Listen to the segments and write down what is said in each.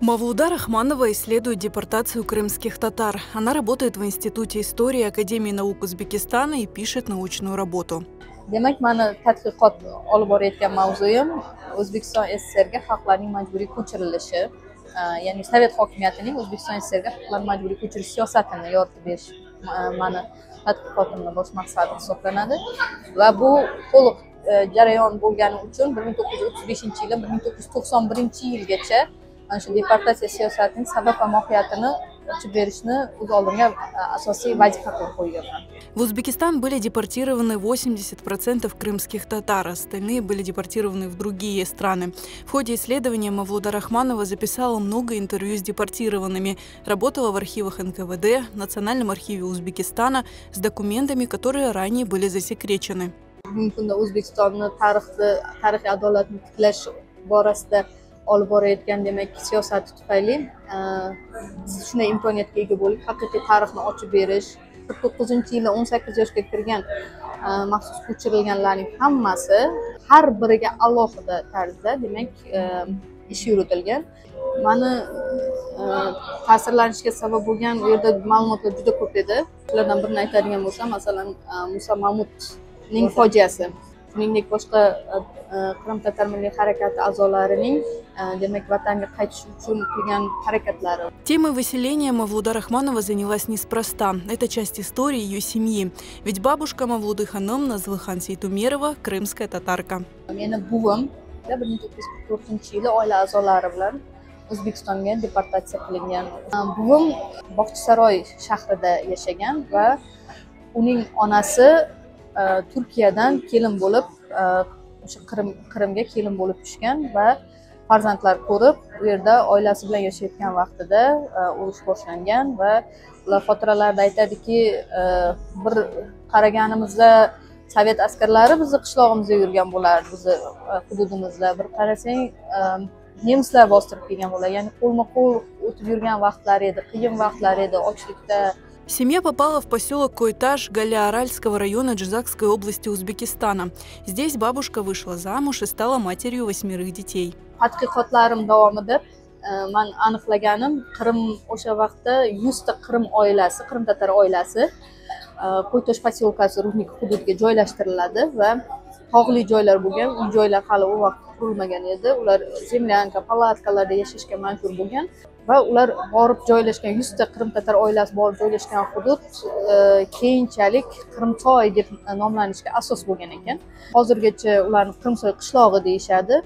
Мавлуда Рахманова исследует депортацию крымских татар. Она работает в Институте истории Академии наук Узбекистана и пишет научную работу. Demak, mani tadqiqot olib borayotgan mavzuyim O'zbekiston SSRga xalqlarning majburiy ko'chirilishi, ya'ni Sovet hokimiyatining O'zbekiston SSRga xalqlarni majburiy ko'chirish siyosatini yoritib berish mani tadqiqotimning bosh maqsadi hisoblanadi va bu to'liq jarayon bo'lgani uchun 1935-yil 1991-yilgacha mana shu deportatsiya siyosatining sabab va mohiyatini ochib berishni o'z oldimga asosiy vazifa qilib qo'yganman. В Узбекистан были депортированы 80% крымских татар, остальные были депортированы в другие страны. В ходе исследования Мавлуда Рахманова записала много интервью с депортированными, работала в архивах НКВД, Национальном архиве Узбекистана с документами, которые ранее были засекречены. Bugungi kunda O'zbekistonni tarixiy adolatni tiklash borasida olib borayotgan demak siyosati tufayli shunday imkoniyatga ega bo'lib, haqiqiy tarixni ochib berish, 49-yilda 18 yoshga kirgan maxsus ko'chirilganlarning hammasi har biriga alohida tarzda demak ish yuritilgan. Mani ta'sirlanishga sabab bo'lgan u yerda ma'lumotlar juda ko'p edi. Shulardan birini aytadigan bo'lsam, masalan, Musa Mahmudning fojiasi, shuningdek boshqa Qrim tatar milliy harakati a'zolarining demak vatanga qaytish uchun qilgan harakatlari. Темой выселения Мавлуда Рахманова занялась неспроста. Это часть истории ее семьи. Ведь бабушка Мавлуды ханым Назлыхан Сейтумерова – крымская татарка. Meni buvim 1944-yili oila a'zolari bilan O'zbekistonga deportatsiya qilingan. Buvim Bog'chasaroy shahrida yashagan va uning onasi Turkiyadan kelin bo'lib o'sha Qrimga kelin bo'lib tushgan va farzandlar ko'rib, u yerda oilasi bilan yashayotgan vaqtida urush boshlangan va ular xotiralarida aytadiki, bir qaraganimizda Sovet askarlari bizni qishlog'imizda yurgan bo'lardi, bizni hududimizda. Bir qarasang, nemislar bostirib kelgan bo'lar. Ya'ni qo'lma-qo'l o'tib yurgan vaqtlar edi, qiyin vaqtlar edi, ochlikda. Семья попала в поселок Койташ Галиаральского района Джизакской области Узбекистана. Здесь бабушка вышла замуж и стала матерью 8 детей. Tadqiqotlarim davomida men aniqlaganim, Qrim o'sha vaqtda 100 ta Qrim oilasi, Qrim tatar oilasi Qo'ytosh posyolkasi Rudnik hududiga joylashtiriladi va tog'li joylar bo'lgan, uy joylar hali u vaqt qurilmagan edi. Ular zemlyanka, palatkalarda yashashga majbur bo'lgan va ular borib joylashgan 100 ta Qrim tatar oilasi borib joylashgan hudud keyinchalik Qrimsoy deb nomlanishga asos bo'lgan ekan. Hozirgacha ularni Qrimsoy qishlog'i deyishadi.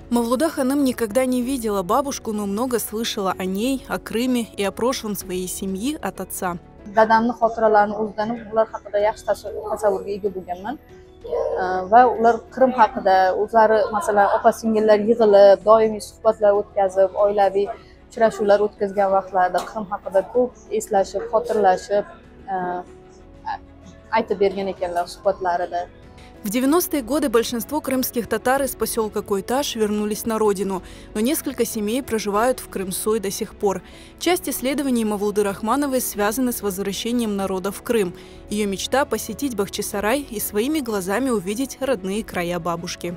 Мавлуда ханым никогда не видела бабушку, но много слышала о ней, о Крыме и о прошлом своей семьи от отца. Dadamni xotiralarini o'zlanib, ular haqida yaxshi tasavvurga ega bo'lganman. Va ular Qrim haqida o'zlari, masalan, opa-singillar yig'ilib, doimiy suhbatlar o'tkazib, oilaviy uchrashuvlar o'tkazgan vaqtlarda Qrim haqida ko'p eslashib, xotirlashib aytib bergan ekanlar suhbatlarida. В 90-е годы большинство крымских татар из поселка Койташ вернулись на родину, но несколько семей проживают в Крымсой до сих пор. Часть исследований Мавлуды Рахмановой связаны с возвращением народа в Крым. Ее мечта – посетить Бахчисарай и своими глазами увидеть родные края бабушки.